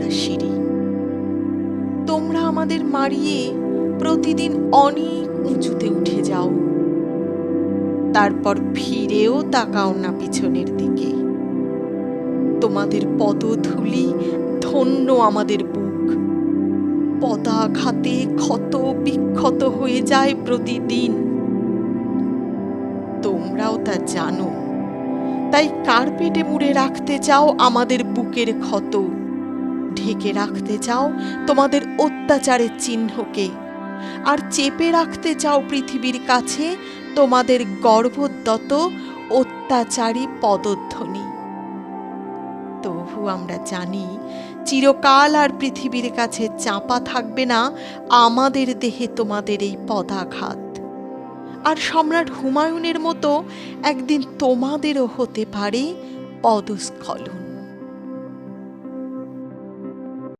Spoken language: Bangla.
করা সিঁড়ি। তোমরা আমাদের মারিয়ে প্রতিদিন অনেক উঁচুতে উঠে যাও, তারপর ফিরেও তাকাও না পিছনের দিকে। তোমাদের পদধূলি ধন্য আমাদের বুক। পদাঘাতে ক্ষত বিক্ষত হয়ে যায় প্রতিদিন। তোমরাও তা জানো, তাই কার্পেটে মুড়ে রাখতে চাও আমাদের বুকের ক্ষত, ঢেকে রাখতে চাও তোমাদের অত্যাচারের চিহ্নকে, আর চেপে রাখতে চাও পৃথিবীর কাছে তোমাদের গর্ভদত্ত অত্যাচারী পদধ্বনি। তবু আমরা জানি চিরকাল আর পৃথিবীর কাছে চাপা থাকবে না আমাদের দেহে তোমাদের এই পদাঘাত। আর সম্রাট হুমায়ুনের মতো একদিন তোমাদেরও হতে পারে পদস্খলন।